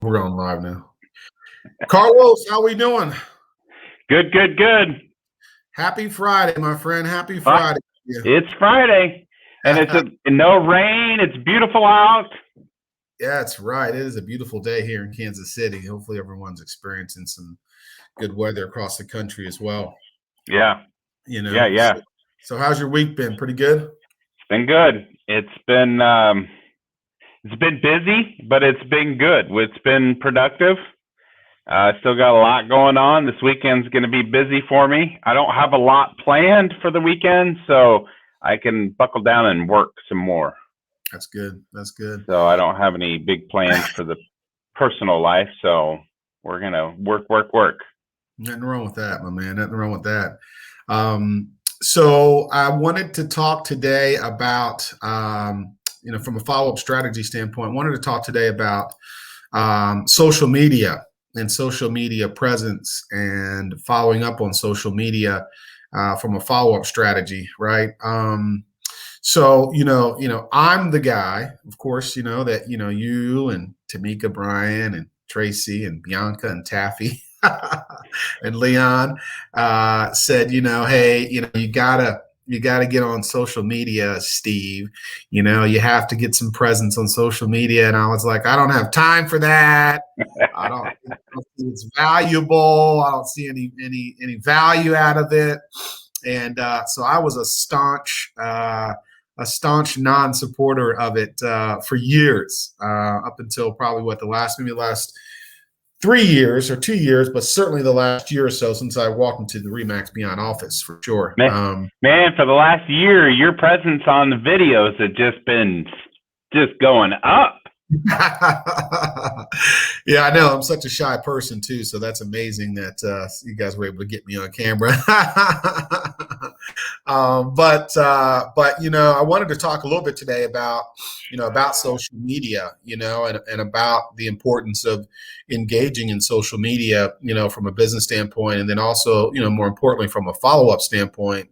We're going live now. Carlos, how we doing? Good, good, good. Happy Friday, my friend. Happy Uh, Friday. It's Friday, and it's no rain. It's beautiful out. Yeah, that's right. It is a beautiful day here in Kansas City. Hopefully, everyone's experiencing some good weather across the country as well. Yeah. You know. Yeah. So how's your week been? Pretty good. It's been good. It's been busy, but it's been good. It's been productive. Still got a lot going on. This weekend's going to be busy for me. I don't have a lot planned for the weekend, so I can buckle down and work some more. That's good. That's good. So I don't have any big plans for the personal life, so we're going to work. Nothing wrong with that, my man. Nothing wrong with that. So I wanted to talk today about, from a follow-up strategy standpoint, I wanted to talk today about social media and social media presence and following up on social media from a follow-up strategy, right? So, I'm the guy, of course, that, you and Tamika Bryan and Tracy and Bianca and Taffy and Leon said, hey, you gotta get on social media, Steve. You have to get some presence on social media. And I was like, I don't have time for that. I don't think it's valuable. I don't see any value out of it. And so I was a staunch non-supporter of it for years, up until probably the last 3 years or 2 years, but certainly the last year or so since I walked into the Remax Beyond office, for sure. Man, for the last year, your presence on the videos has just been going up. Yeah, I know. I'm such a shy person too, so that's amazing that you guys were able to get me on camera. But I wanted to talk a little bit today about social media, and about the importance of engaging in social media, from a business standpoint, and then also, more importantly, from a follow-up standpoint.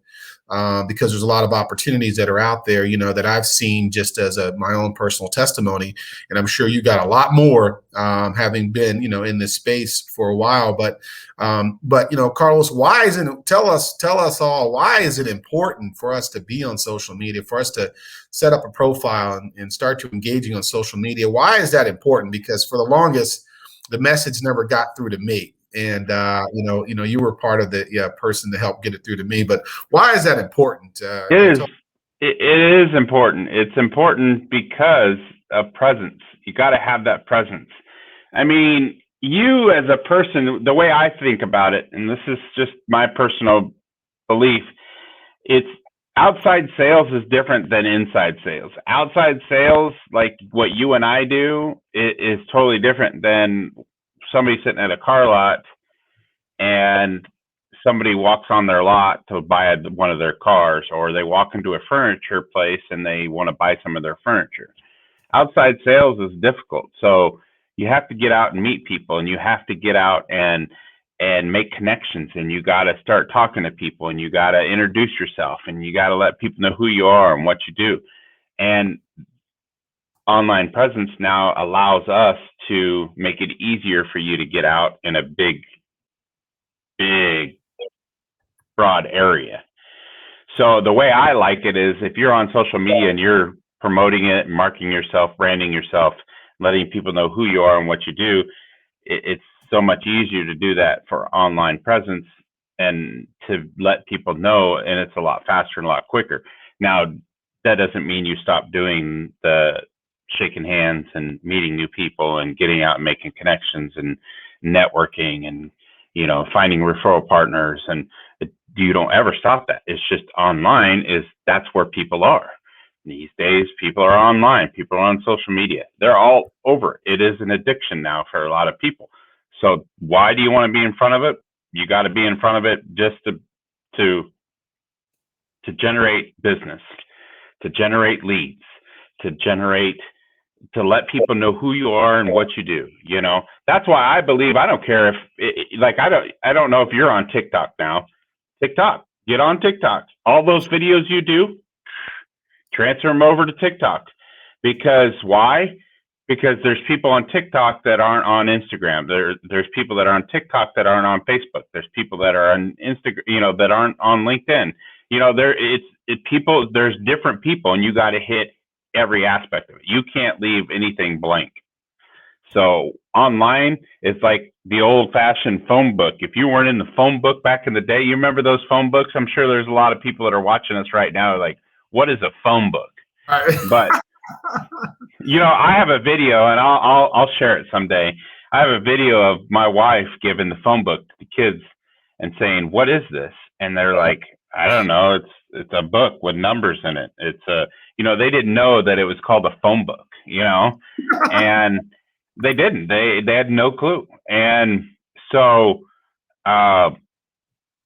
Because there's a lot of opportunities that are out there, that I've seen just as my own personal testimony, and I'm sure you got a lot more, having been, in this space for a while. But Carlos, why isn't it? Tell us all, why is it important for us to be on social media, for us to set up a profile and start to engaging on social media? Why is that important? Because for the longest, the message never got through to me. And you were part of the person to help get it through to me. But why is that important? It is important. It's important because of presence. You got to have that presence. I mean, you as a person, the way I think about it, and this is just my personal belief, it's outside sales is different than inside sales. Outside sales, like what you and I do, is totally different than somebody sitting at a car lot and somebody walks on their lot to buy one of their cars, or they walk into a furniture place and they want to buy some of their furniture. Outside sales is difficult. So you have to get out and meet people, and you have to get out and make connections, and you got to start talking to people, and you got to introduce yourself, and you got to let people know who you are and what you do. And online presence now allows us to make it easier for you to get out in a big, broad area. So the way I like it is, if you're on social media and you're promoting it, marketing yourself, branding yourself, letting people know who you are and what you do, it's so much easier to do that for online presence and to let people know, and it's a lot faster and a lot quicker. Now, that doesn't mean you stop doing the shaking hands and meeting new people and getting out and making connections and networking and, finding referral partners. And you don't ever stop that. It's just online that's where people are. These days, people are online. People are on social media. They're all over it. It is an addiction now for a lot of people. So why do you want to be in front of it? You got to be in front of it just to generate business, to generate leads, to let people know who you are and what you do. That's why I believe, I don't care I don't know if you're on TikTok now. TikTok, get on TikTok. All those videos you do, transfer them over to TikTok. Because why? because there's people on TikTok that aren't on Instagram. There's people that are on TikTok that aren't on Facebook. There's people that are on Instagram, that aren't on LinkedIn. There's different people, and you got to hit every aspect of it. You can't leave anything blank. So online, it's like the old-fashioned phone book. If you weren't in the phone book back in the day, you remember those phone books? I'm sure there's a lot of people that are watching us right now like, what is a phone book? But I have a video, and I'll share it someday. I have a video of my wife giving the phone book to the kids and saying, "What is this?" And they're like, "I don't know. It's a book with numbers in it. It's they didn't know that it was called a phone book, and they didn't. They had no clue. And so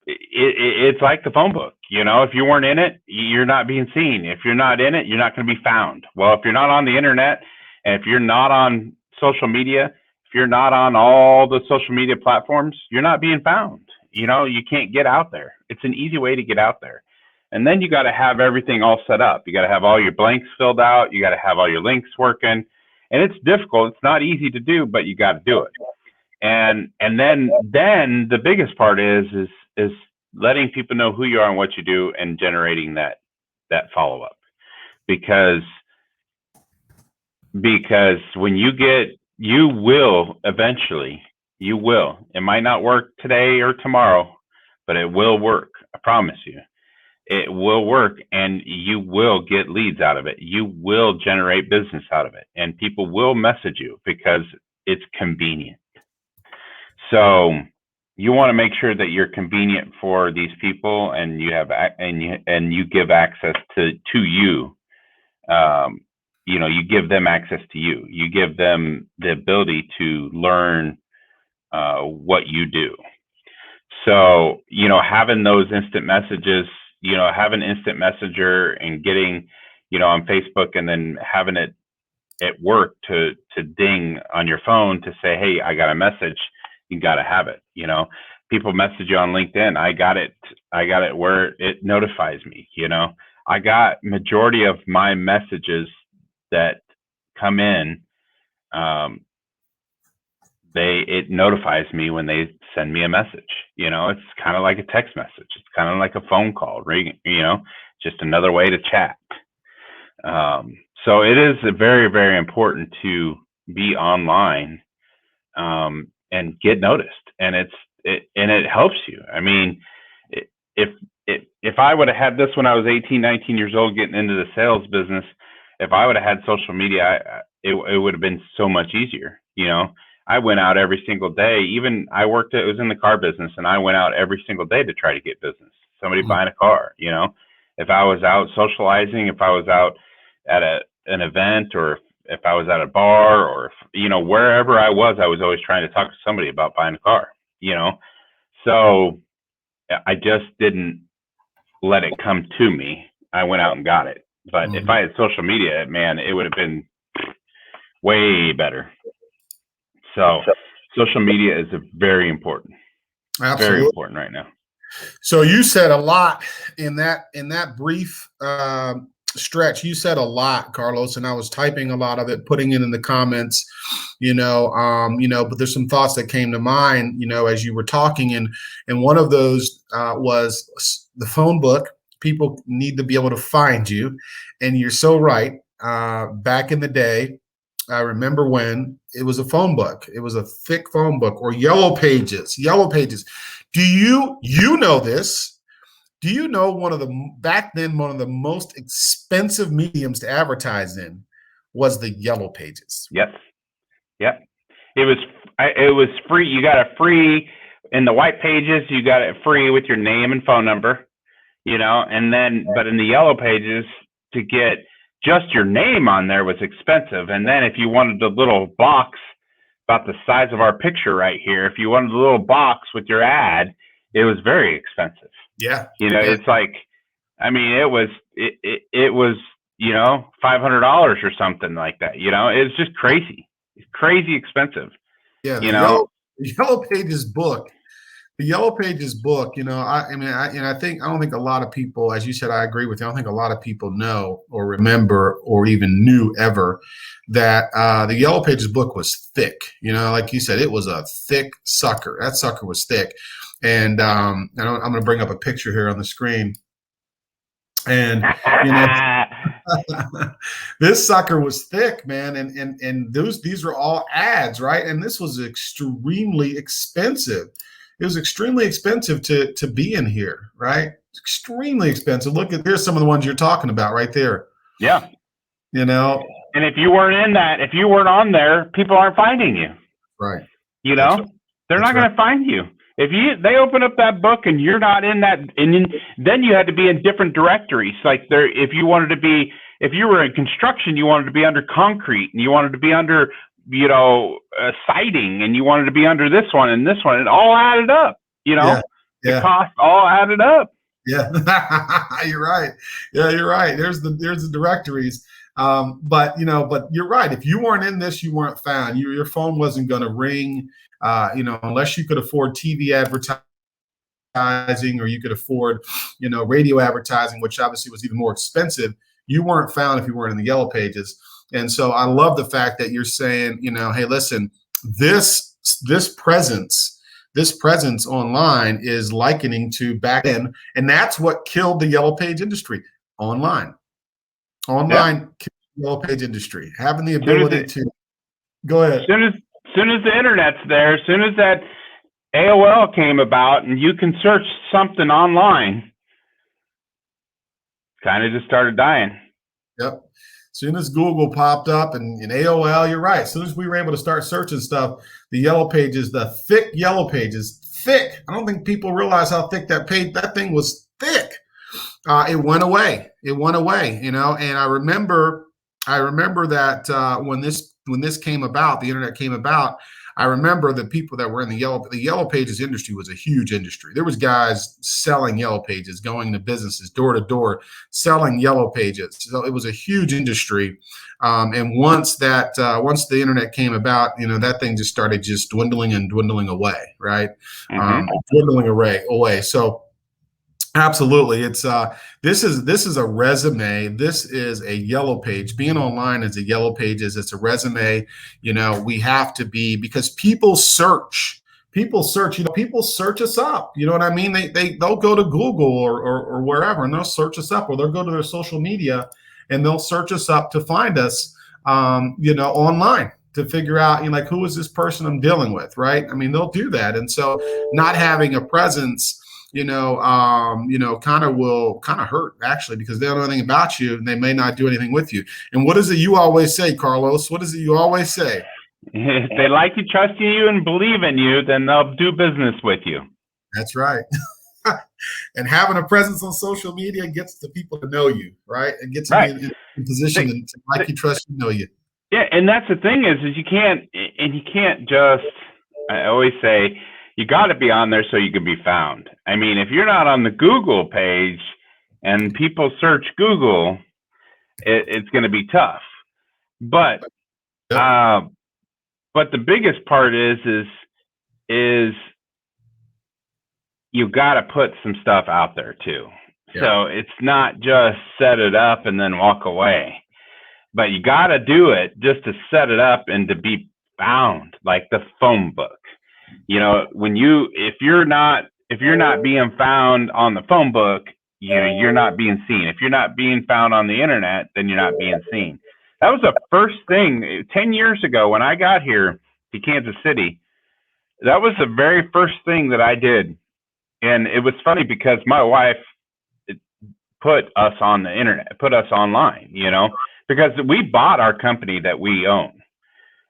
it's like the phone book. If you weren't in it, you're not being seen. If you're not in it, you're not going to be found. Well, if you're not on the internet, and if you're not on social media, if you're not on all the social media platforms, you're not being found. You can't get out there. It's an easy way to get out there. And then you got to have everything all set up. You got to have all your blanks filled out. You got to have all your links working. And it's difficult. It's not easy to do, but you got to do it. And then the biggest part is letting people know who you are and what you do, and generating that follow up. Because when you will eventually, it might not work today or tomorrow, but it will work. I promise you. It will work, and you will get leads out of it. You will generate business out of it, and people will message you because it's convenient. So you want to make sure that you're convenient for these people, and you have and you give access to you. You give them access to you. You give them the ability to learn what you do. So having those instant messages. Have an instant messenger and getting, on Facebook, and then having it at work to ding on your phone to say, hey, I got a message. You got to have it. People message you on LinkedIn. I got it where it notifies me. I got majority of my messages that come in. It notifies me when they send me a message. It's kind of like a text message. It's kind of like a phone call, ringing, just another way to chat. So it is very, very important to be online and get noticed. And it helps you. I mean, if I would have had this when I was 18, 19 years old, getting into the sales business, if I would have had social media, it would have been so much easier. I went out every single day. Even it was in the car business, and I went out every single day to try to get business. Somebody buying a car, if I was out socializing, if I was out at an event, or if I was at a bar, or, wherever I was always trying to talk to somebody about buying a car, so I just didn't let it come to me. I went out and got it. But if I had social media, man, it would have been way better. So social media is very important. Absolutely. Very important right now. So you said a lot in that brief stretch. You said a lot, Carlos, and I was typing a lot of it, putting it in the comments, but there's some thoughts that came to mind, as you were talking. And one of those was the phone book. People need to be able to find you. And you're so right. Back in the day, I remember when it was a phone book. It was a thick phone book, or yellow pages. Do you know this? Do you know back then, one of the most expensive mediums to advertise in was the yellow pages? Yes. Yep. It was free. You got it free in the white pages. You got it free with your name and phone number, and then, but in the yellow pages, to get just your name on there was expensive. And then if you wanted the little box about the size of our picture right here, if you wanted the little box with your ad, it was very expensive. Yeah. It's like, I mean, it was $500 or something like that. It's just crazy. It's crazy expensive. Yeah. The Yellow Pages book the Yellow Pages book, I mean, I don't think a lot of people, as you said, I agree with you. I don't think a lot of people know or remember or even knew ever that the Yellow Pages book was thick. Like you said, it was a thick sucker. That sucker was thick. And I'm going to bring up a picture here on the screen. And, this sucker was thick, man. And these were all ads, right? And this was extremely expensive. It was extremely expensive to be in here, right? Extremely expensive. There's some of the ones you're talking about right there. Yeah. And if you weren't on there, people aren't finding you. Right. They're not going to find you. If they open up that book and you're not in that, and then you had to be in different directories. Like if you were in construction, you wanted to be under concrete, and you wanted to be under, siding, and you wanted to be under this one and this one. It all added up. The cost all added up. Yeah, you're right. Yeah, you're right. There's the directories. But you're right. If you weren't in this, you weren't found. Your phone wasn't going to ring. Unless you could afford TV advertising or you could afford, radio advertising, which obviously was even more expensive. You weren't found if you weren't in the Yellow Pages. And so I love the fact that you're saying, hey, listen, this presence online is likening to back then, and that's what killed the Yellow Page industry. Online killed the Yellow Page industry, having the ability to go ahead. As soon as the internet's there, as soon as that AOL came about and you can search something online, kind of just started dying. Yep. As soon as Google popped up and AOL, you're right. As soon as we were able to start searching stuff, the Yellow Pages, the thick Yellow Pages, thick. I don't think people realize how thick that thing was thick. It went away. And I remember that when this came about, the internet came about, I remember the people that were in the Yellow Pages industry was a huge industry. There was guys selling Yellow Pages, going to businesses door to door, selling Yellow Pages. So it was a huge industry. And once the internet came about, that thing just started dwindling away, right? Mm-hmm. Dwindling away. So absolutely. It's this is a resume. This is a Yellow Page. Being online is a Yellow Pages. It's a resume. We have to be, because people search, people search us up. You know what I mean? They'll go to Google or wherever, and they'll search us up, or they'll go to their social media and they'll search us up to find us, online, to figure out, like, who is this person I'm dealing with, right? I mean, they'll do that. And so not having a presence, kind of hurt, actually, because they don't know anything about you and they may not do anything with you. And what is it you always say, Carlos? What is it you always say? If they like you, trust you, and believe in you, then they'll do business with you. That's right. And having a presence on social media gets the people to know you, right? And gets them in position to like you, trust you, know you. Yeah, and that's the thing is you can't just, I always say, you got to be on there so you can be found. I mean, if you're not on the Google page and people search Google, it's going to be tough. But the biggest part is you got to put some stuff out there too. Yeah. So it's not just set it up and then walk away, but you got to do it just to set it up and to be found, like the phone book. If you're not being found on the phone book, you're not being seen. If you're not being found on the internet, then you're not being seen. That was the first thing 10 years ago when I got here to Kansas City. That was the very first thing that I did. And it was funny because my wife put us on the internet, put us online, because we bought our company that we own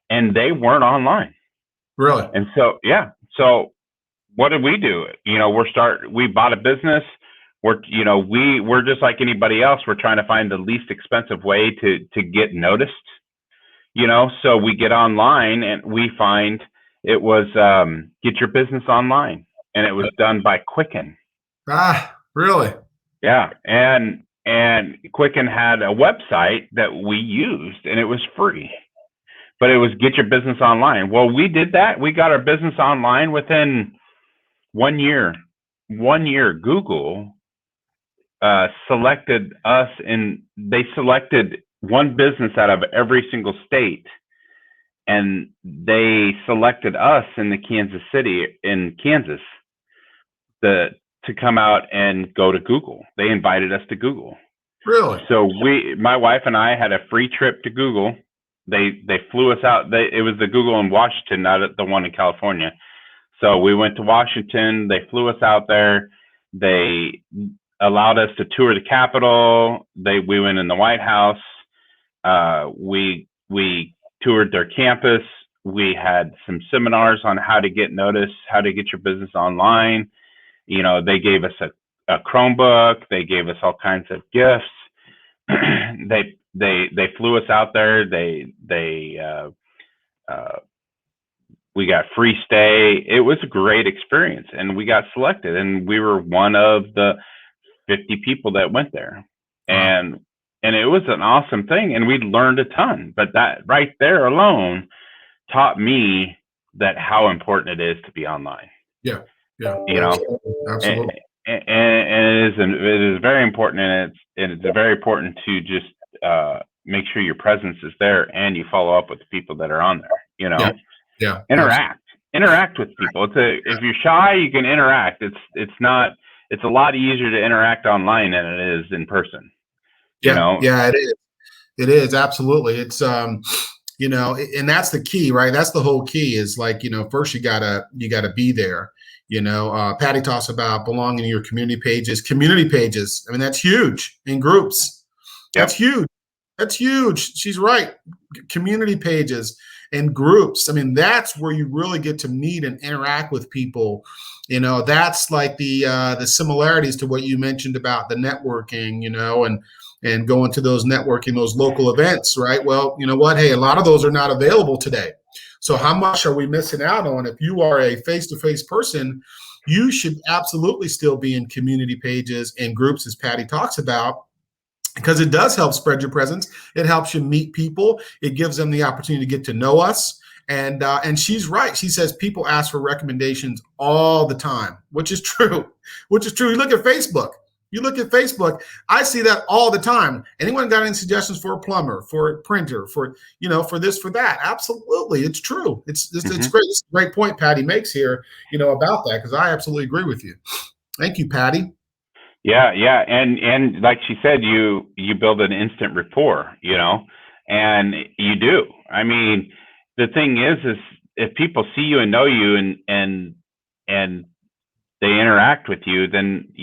and they weren't online. Really? And so, so what did we do? We bought a business. We're just like anybody else. We're trying to find the least expensive way to get noticed, so we get online and we find it was, get your business online, and it was done by Quicken. Ah, really? Yeah. And Quicken had a website that we used and it was free. But it was get your business online. Well, we did that. We got our business online within one year, Google selected us, and they selected one business out of every single state, and they selected us in the Kansas, the to come out and go to Google. They invited us to Google. Really? So my wife and I had a free trip to Google. They flew us out. It was the Google in Washington, not the one in California. So we went to Washington. They flew us out there. They allowed us to tour the Capitol. We went in the White House. We toured their campus. We had some seminars on how to get noticed, how to get your business online. They gave us a Chromebook. They gave us all kinds of gifts. They flew us out there. We got free stay. It was a great experience, and we got selected, and we were one of the 50 people that went there. Wow. And it was an awesome thing, and we learned a ton. But that right there alone taught me that how important it is to be online. Yeah. Absolutely. And it is very important, and it's very important to just make sure your presence is there, and you follow up with the people that are on there. Yeah. Interact with people. If you're shy, you can interact. It's a lot easier to interact online than it is in person. Yeah, it is. It is, absolutely. It's and that's the key, right? That's the whole key is like, first you gotta be there. Patty talks about belonging to your community pages. I mean, that's huge in groups. Yep. That's huge. She's right. Community pages and groups. I mean, that's where you really get to meet and interact with people. That's like the similarities to what you mentioned about the networking, and going to those local events, right? Well, you know what? Hey, a lot of those are not available today. So how much are we missing out on? If you are a face-to-face person, you should absolutely still be in community pages and groups, as Patty talks about, because it does help spread your presence. It helps you meet people. It gives them the opportunity to get to know us. And she's right. She says people ask for recommendations all the time, which is true. You look at Facebook. I see that all the time. Anyone got any suggestions for a plumber, for a printer, for this, for that? Absolutely, it's true. It's great. It's a great point Patty makes here, about that, because I absolutely agree with you. Thank you, Patty. Yeah, and like she said, you build an instant rapport, and you do. I mean, the thing is if people see you and know you and they interact with you, then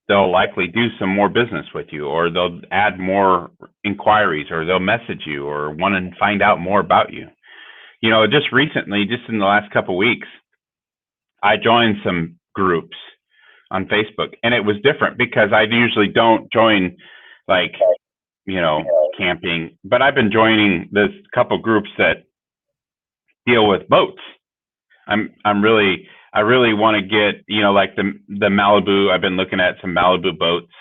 they'll likely do some more business with you, or they'll add more inquiries, or they'll message you, or want to find out more about you. Just recently, just in the last couple of weeks, I joined some groups on Facebook, and it was different because I usually don't join camping, but I've been joining this couple groups that deal with boats. I really want to get, like the Malibu. I've been looking at some Malibu boats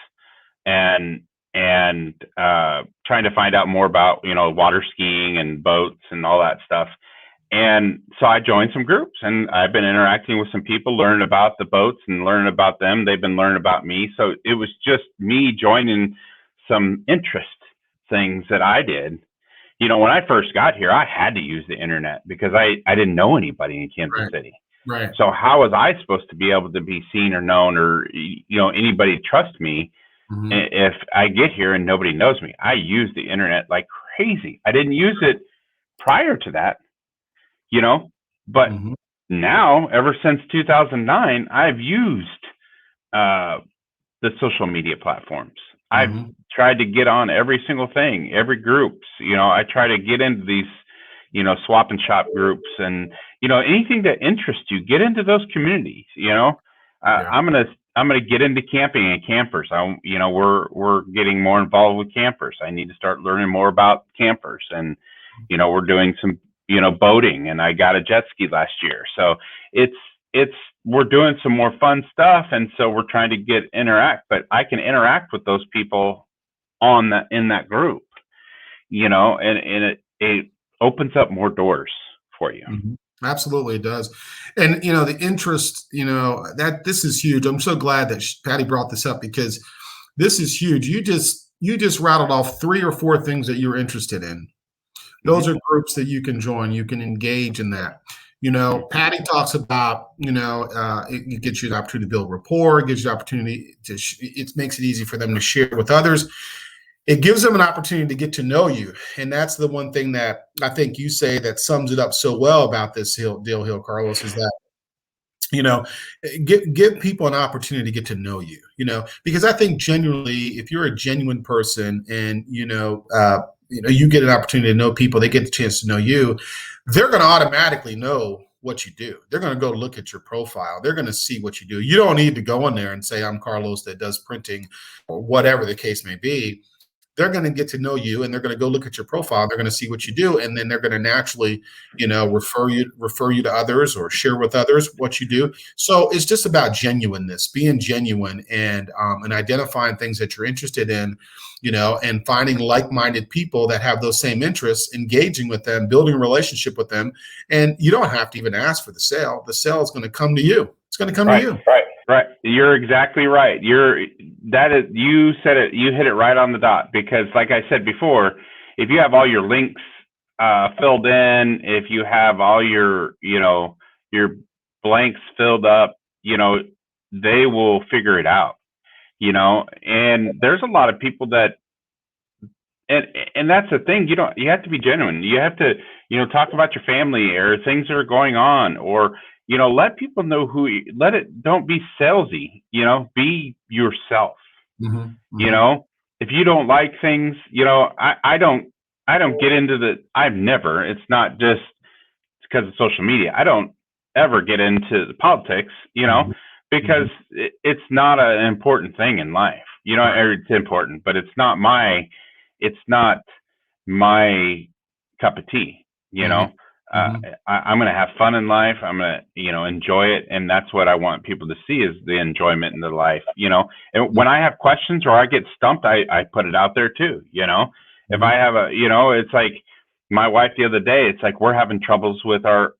and trying to find out more about, water skiing and boats and all that stuff. And so I joined some groups, and I've been interacting with some people, learning about the boats and learning about them. They've been learning about me. So it was just me joining some interest things that I did. When I first got here, I had to use the internet because I didn't know anybody in Kansas City. Right. So how was I supposed to be able to be seen or known, or anybody trust me if I get here and nobody knows me? I use the internet like crazy. I didn't use it prior to that, but now, ever since 2009, I've used the social media platforms. I've tried to get on every single thing, every groups. I try to get into these, swap and shop groups, and anything that interests you, get into those communities. I'm gonna get into camping and campers. We're getting more involved with campers. I need to start learning more about campers, and we're doing some boating, and I got a jet ski last year. So we're doing some more fun stuff, and so we're trying to interact. But I can interact with those people in that group, and it opens up more doors for you. Absolutely, it does. And the interest, that this is huge. I'm so glad that Patty brought this up because this is huge. You just rattled off 3 or 4 things that you're interested in. Those Mm-hmm. are groups that you can join. You can engage in that. Patty talks about, it gives you the opportunity to build rapport. It gives you the opportunity it makes it easy for them to share with others. It gives them an opportunity to get to know you. And that's the one thing that I think you say that sums it up so well about this deal, Carlos, is that, you know, give people an opportunity to get to know you, because I think genuinely, if you're a genuine person and, you get an opportunity to know people, they get the chance to know you, they're going to automatically know what you do. They're going to go look at your profile. They're going to see what you do. You don't need to go in there and say, I'm Carlos that does printing or whatever the case may be. They're going to get to know you and they're going to go look at your profile. They're going to see what you do. And then they're going to naturally, refer you to others or share with others what you do. So it's just about genuineness, being genuine and identifying things that you're interested in, and finding like-minded people that have those same interests, engaging with them, building a relationship with them. And you don't have to even ask for the sale. The sale is going to come to you. It's going to come to Right. you. Right. You're exactly right. You said it, you hit it right on the dot, because like I said before, if you have all your links filled in, if you have all your blanks filled up, they will figure it out, and there's a lot of people that, and that's the thing, you have to be genuine. You have to, talk about your family or things that are going on, or let people know don't be salesy, be yourself. Mm-hmm. you Mm-hmm. know if you don't like things, I don't get into I've never, it's not just because of social media, I don't ever get into the politics, Mm-hmm. because it's not an important thing in life, Right. or it's important, but it's not my cup of tea. You Mm-hmm. know, uh, Mm-hmm. I'm going to have fun in life. I'm going to, enjoy it, and that's what I want people to see, is the enjoyment in the life. And when I have questions or I get stumped, I put it out there too. If I Mm-hmm. have it's like my wife the other day. It's like we're having troubles with our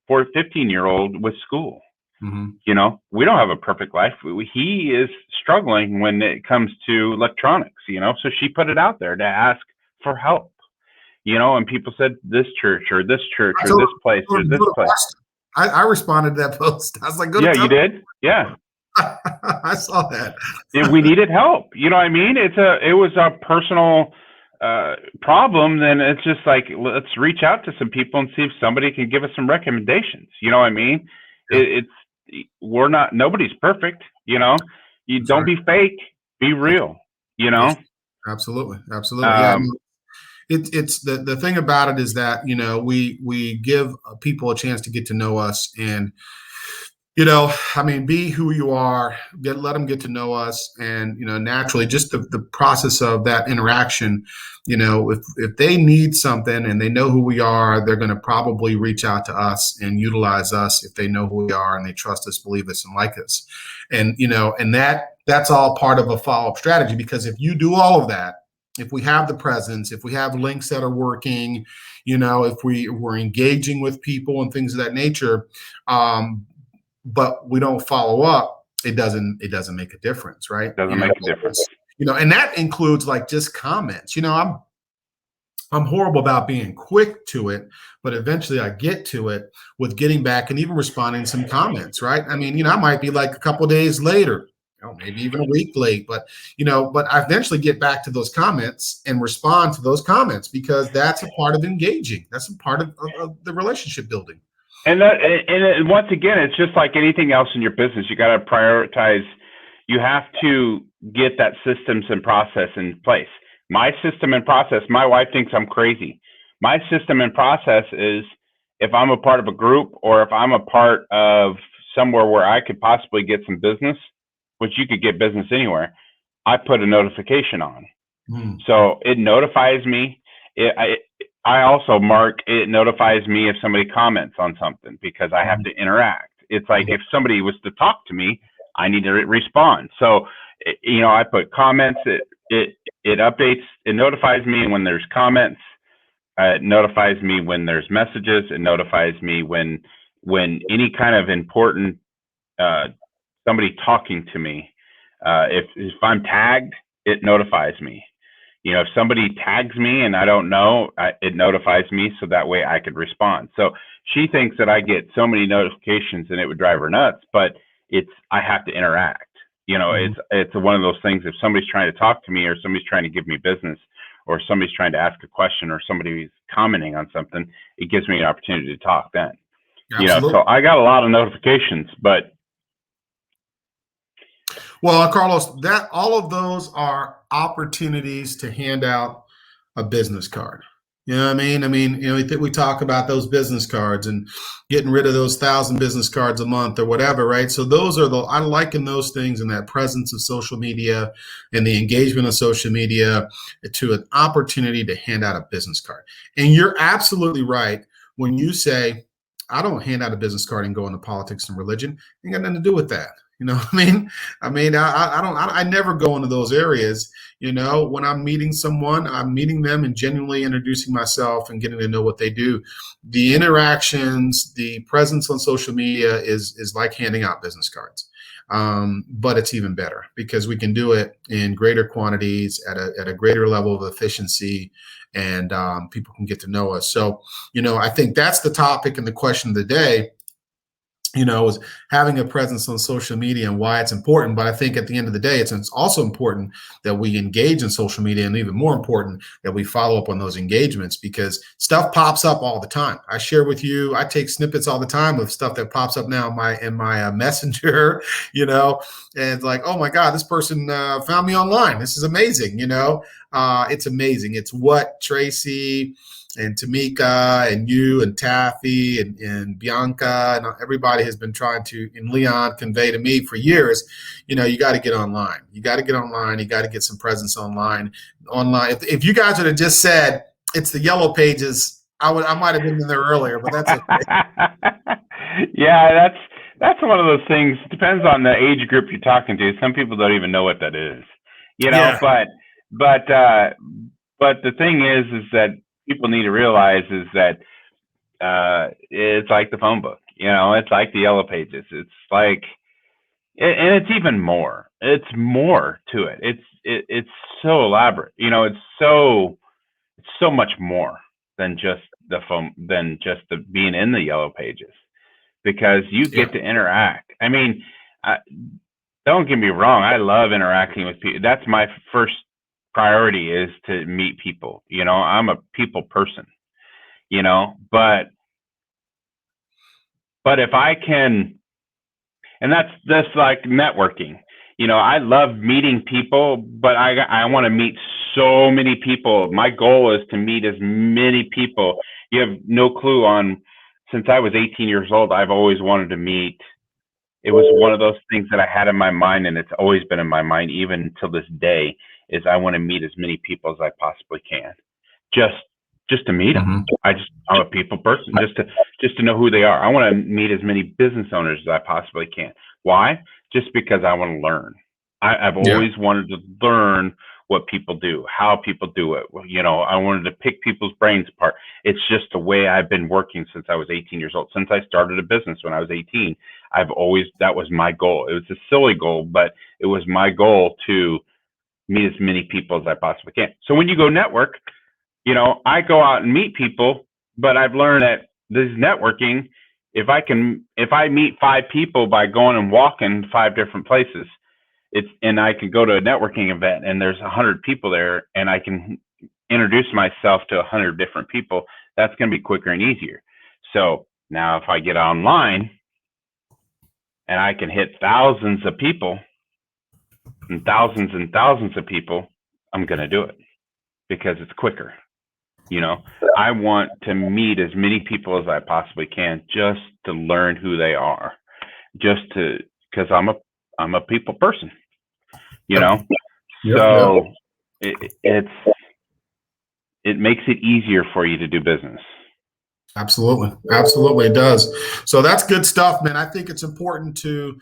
15-year-old with school. Mm-hmm. We don't have a perfect life. He is struggling when it comes to electronics, so she put it out there to ask for help, and people said this church or this church I or told this her, place or to this go to place. Boston. I responded to that post. I was like, go to Yeah, you town. did. Yeah. I saw that. If we needed help, what I mean? It was a personal problem. Then it's just like, let's reach out to some people and see if somebody can give us some recommendations. You know what I mean? Yeah, Nobody's perfect. You that's don't right. be fake, be real. You Yes, know. absolutely, absolutely. Yeah, Um, it's the thing about it is that we give people a chance to get to know us, and I mean, be who you are, let them get to know us. And naturally, just the process of that interaction, if they need something and they know who we are, they're going to probably reach out to us and utilize us if they know who we are and they trust us, believe us, and like us. And that's all part of a follow-up strategy, because if you do all of that, if we have the presence, if we have links that are working, if we're engaging with people and things of that nature, but we don't follow up, it doesn't make a difference, right? doesn't make a difference. And that includes like just comments. I'm horrible about being quick to it, but eventually I get to it with getting back and even responding to some comments, right? I mean, I might be like a couple of days later, maybe even a week late, but I eventually get back to those comments and respond to those comments, because that's a part of engaging. That's a part of the relationship building. And once again, it's just like anything else in your business. You got to prioritize. You have to get that systems and process in place. My system and process, my wife thinks I'm crazy. My system and process is, if I'm a part of a group or if I'm a part of somewhere where I could possibly get some business, which you could get business anywhere, I put a notification on. So it notifies me. I also mark, it notifies me if somebody comments on something, because I have to interact. It's like if somebody was to talk to me, I need to respond. So, I put comments. It updates. It notifies me when there's comments. It notifies me when there's messages. It notifies me when any kind of important uh, somebody talking to me. If I'm tagged, it notifies me. If somebody tags me and I don't know, it notifies me so that way I could respond. So she thinks that I get so many notifications and it would drive her nuts, but I have to interact. Mhm. It's one of those things. If somebody's trying to talk to me, or somebody's trying to give me business, or somebody's trying to ask a question, or somebody's commenting on something, it gives me an opportunity to talk then. So Absolutely. I got a lot of notifications, but Well, Carlos, that all of those are opportunities to hand out a business card. You know what I mean? We talk about those business cards and getting rid of those 1,000 business cards a month or whatever, right? So those are I liken those things and that presence of social media and the engagement of social media to an opportunity to hand out a business card. And you're absolutely right when you say, I don't hand out a business card and go into politics and religion. Ain't got nothing to do with that. You know what I mean? I never go into those areas. When I'm meeting someone, I'm meeting them and genuinely introducing myself and getting to know what they do. The interactions, the presence on social media is like handing out business cards. But it's even better because we can do it in greater quantities at a greater level of efficiency, and people can get to know us. So, I think that's the topic and the question of the day, is having a presence on social media and why it's important. But I think at the end of the day, it's also important that we engage in social media, and even more important that we follow up on those engagements, because stuff pops up all the time. I share with you, I take snippets all the time of stuff that pops up now in my messenger, and it's like, oh my God, this person found me online. This is amazing. It's amazing. It's what Tracy and Tamika and you and Taffy and Bianca and everybody has been trying to, and Leon, convey to me for years. You got to get online. You got to get online. You got to get some presence online. If you guys would have just said it's the yellow pages, I might have been in there earlier, but that's okay. Yeah, that's one of those things. Depends on the age group you're talking to. Some people don't even know what that is, Yeah. but the thing is that people need to realize is that it's like the phone book. It's like the yellow pages. It's like, and it's even more. It's more to it. It's so elaborate. It's so much more than just the phone, than just the being in the yellow pages, because you Yeah. get to interact. I mean, don't get me wrong. I love interacting with people. That's my first priority, is to meet people. I'm a people person. But if I can, and that's like networking. I love meeting people, but I want to meet so many people. My goal is to meet as many people. You have no clue on. Since I was 18 years old, I've always wanted to meet. It was one of those things that I had in my mind, and it's always been in my mind, even till this day. Is I want to meet as many people as I possibly can, just just to meet them. Mhm. I'm a people person, just to know who they are. I want to meet as many business owners as I possibly can. Why? Just because I want to learn. I've Yeah. always wanted to learn what people do, how people do it. I wanted to pick people's brains apart. It's just the way I've been working since I was 18 years old. Since I started a business when I was 18, that was my goal. It was a silly goal, but it was my goal to meet as many people as I possibly can. So when you go network, I go out and meet people, but I've learned that this networking, if I meet 5 people by going and walking 5 different places, and I can go to a networking event and there's 100 people there, and I can introduce myself to 100 different people. That's going to be quicker and easier. So now if I get online and I can hit thousands of people and thousands of people, I'm going to do it because it's quicker. I want to meet as many people as I possibly can, just to learn who they are, because I'm a people person, you Yep. know. Yep. Yep. So it's it makes it easier for you to do business. Absolutely. Absolutely. It does. So that's good stuff, man. I think it's important to,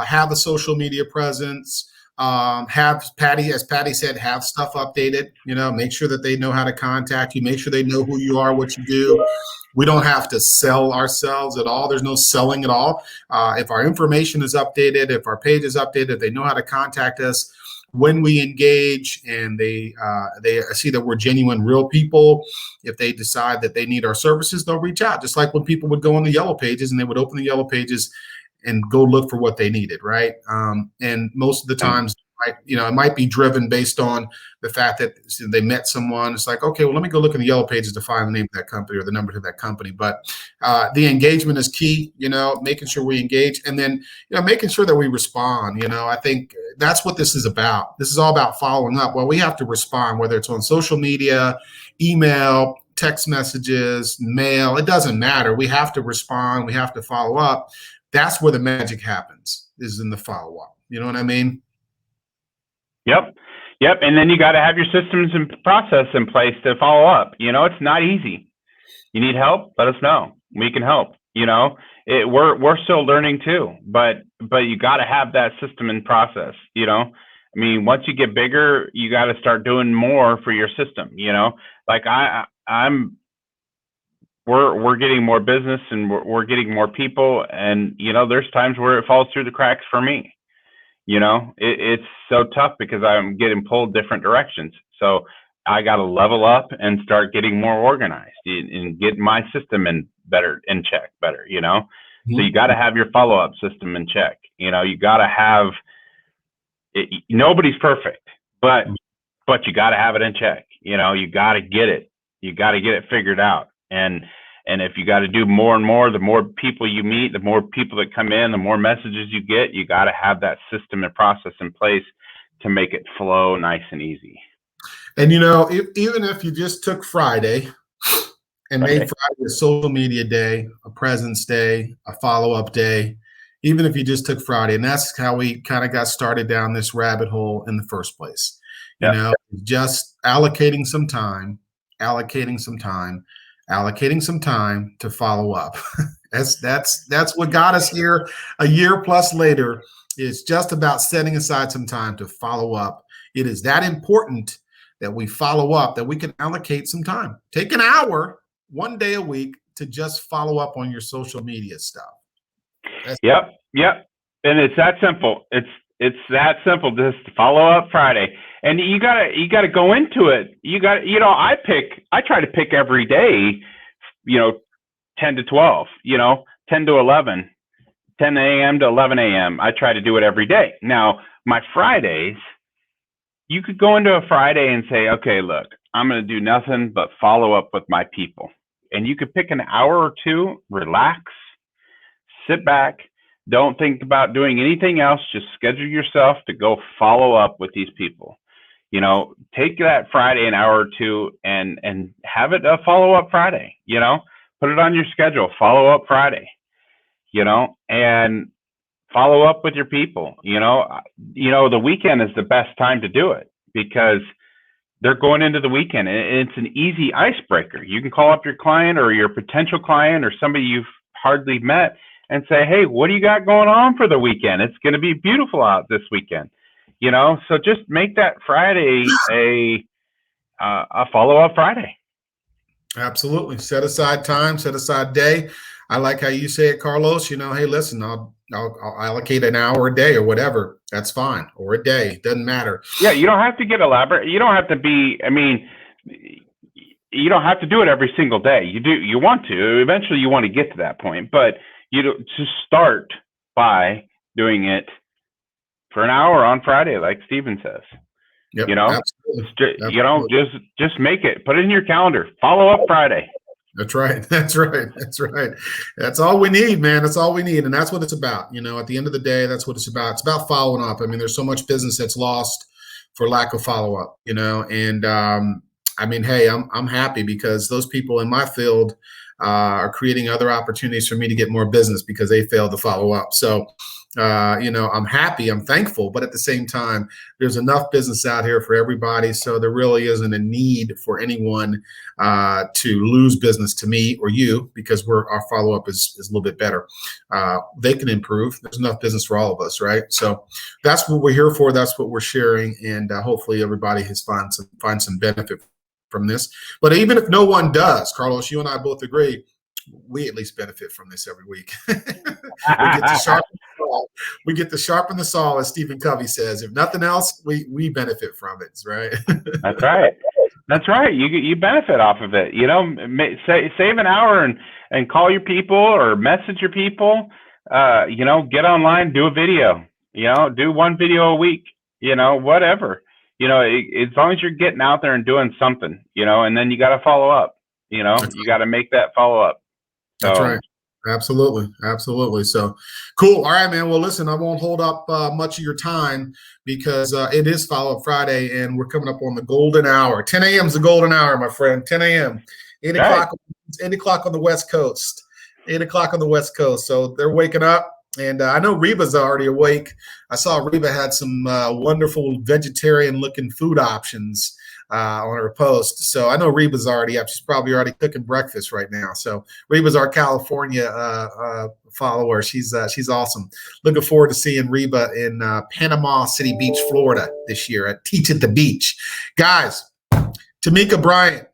have a social media presence. Have Patty, as Patty said, have stuff updated. Make sure that they know how to contact you. Make sure they know who you are, what you do. We don't have to sell ourselves at all. There's no selling at all. If our information is updated, if our page is updated, they know how to contact us when we engage, and they see that we're genuine, real people. If they decide that they need our services, they'll reach out. Just like when people would go on the yellow pages and they would open the yellow pages and go look for what they needed, right? And most of the times, it might be driven based on the fact that they met someone. It's like, okay, well, let me go look in the yellow pages to find the name of that company or the number to that company. But the engagement is key, making sure we engage, and then, making sure that we respond. I think that's what this is about. This is all about following up. Well, we have to respond, whether it's on social media, email, text messages, mail, it doesn't matter. We have to respond. We have to follow up. That's where the magic happens, is in the follow-up. You know what I mean? Yep. And then you got to have your systems and process in place to follow up. It's not easy. You need help? Let us know. We can help. We're still learning too, but you got to have that system and process. Once you get bigger, you got to start doing more for your system. Like we're getting more business, and we're getting more people, and there's times where it falls through the cracks for me. It's so tough because I'm getting pulled different directions. So I got to level up and start getting more organized and get my system in check better. So you got to have your follow-up system in check. You got to have it. Nobody's perfect, but you got to have it in check. You got to get it. You got to get it figured out. And if you got to do more and more, the more people you meet, the more people that come in, the more messages you get, you got to have that system and process in place to make it flow nice and easy. And, even if you just took Friday and made Friday a social media day, a presence day, a follow-up day, even if you just took Friday, and that's how we kind of got started down this rabbit hole in the first place, just allocating some time to follow up. That's what got us here a year plus later. It's just about setting aside some time to follow up. It is that important that we follow up, that we can allocate some time. Take an hour, one day a week, to just follow up on your social media stuff. Yep. And it's that simple. It's that simple. Just follow up Friday. And you gotta go into it. I try to pick every day, 10 to 12, 10 to 11, 10 a.m. to 11 a.m. I try to do it every day. Now, my Fridays, you could go into a Friday and say, okay, look, I'm going to do nothing but follow up with my people. And you could pick an hour or two, relax, sit back, don't think about doing anything else. Just schedule yourself to go follow up with these people. Take that Friday, an hour or two, and have it a follow-up Friday, put it on your schedule, follow-up Friday, and follow up with your people. The weekend is the best time to do it because they're going into the weekend, and it's an easy icebreaker. You can call up your client or your potential client or somebody you've hardly met and say, hey, what do you got going on for the weekend? It's going to be beautiful out this weekend. So just make that Friday a follow-up Friday. Absolutely. Set aside time, set aside day. I like how you say it, Carlos. Hey, listen, I'll allocate an hour a day or whatever. That's fine. Or a day. Doesn't matter. Yeah, you don't have to get elaborate. You don't have to be, you don't have to do it every single day. You want to. Eventually you want to get to that point. But to start by doing it for an hour on Friday, like Steven says. Yep, absolutely. Just make it. Put it in your calendar. Follow up Friday. That's right. That's all we need, man. That's all we need. And that's what it's about. At the end of the day, that's what it's about. It's about following up. There's so much business that's lost for lack of follow-up, and hey, I'm happy because those people in my field, are creating other opportunities for me to get more business because they failed to follow up. So, I'm happy, I'm thankful, but at the same time, there's enough business out here for everybody. So there really isn't a need for anyone to lose business to me or you, because our follow-up is a little bit better. They can improve. There's enough business for all of us, right? So that's what we're here for. That's what we're sharing, and hopefully everybody has find some benefit from this. But even if no one does, Carlos, you and I both agree, we at least benefit from this every week. we get to sharpen the saw. We get to sharpen the saw, as Stephen Covey says. If nothing else, we benefit from it, right? That's right. That's right. You benefit off of it. Save an hour and call your people or message your people. Get online, do a video. Do one video a week. Whatever. As long as you're getting out there and doing something. And then you got to follow up. You got to make that follow up. That's right. Absolutely. So cool. All right, man. Well, listen, I won't hold up much of your time because it is Follow-Up Friday and we're coming up on the golden hour. 10 a.m. is the golden hour, my friend. 10 a.m. 8 o'clock on the West Coast. 8 o'clock on the West Coast. So they're waking up. And I know Reba's already awake. I saw Reba had some wonderful vegetarian-looking food options on her post. So I know Reba's already up. She's probably already cooking breakfast right now. So Reba's our California follower. She's awesome. Looking forward to seeing Reba in Panama City Beach, Florida this year at Teach at the Beach. Guys, Tamika Bryant,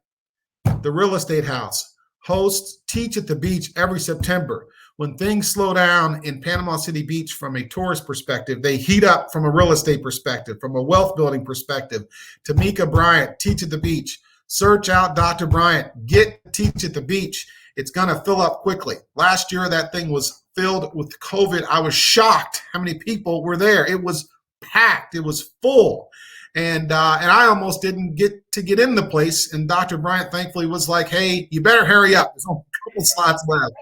the real estate house, hosts Teach at the Beach every September. When things slow down in Panama City Beach from a tourist perspective, they heat up from a real estate perspective, from a wealth building perspective. Tamika Bryant, Teach at the Beach. Search out Dr. Bryant. Get Teach at the Beach. It's going to fill up quickly. Last year, that thing was filled with COVID. I was shocked how many people were there. It was packed. It was full. And I almost didn't get in the place. And Dr. Bryant thankfully was like, hey, you better hurry up. There's only a couple slots left.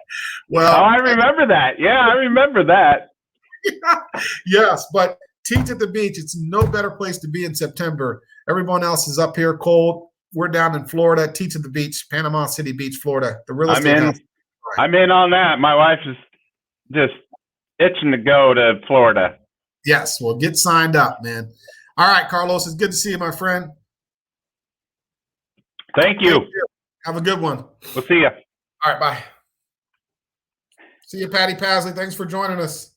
Well, I remember that. Yeah, I remember that. Yes, but Teach at the Beach, it's no better place to be in September. Everyone else is up here cold. We're down in Florida. Teach at the Beach, Panama City Beach, Florida. The real estate house. I'm in on that. My wife is just itching to go to Florida. Yes, well, get signed up, man. All right, Carlos, it's good to see you, my friend. Thank you. Have a good one. We'll see you. All right, bye. See you, Patty Pasley. Thanks for joining us.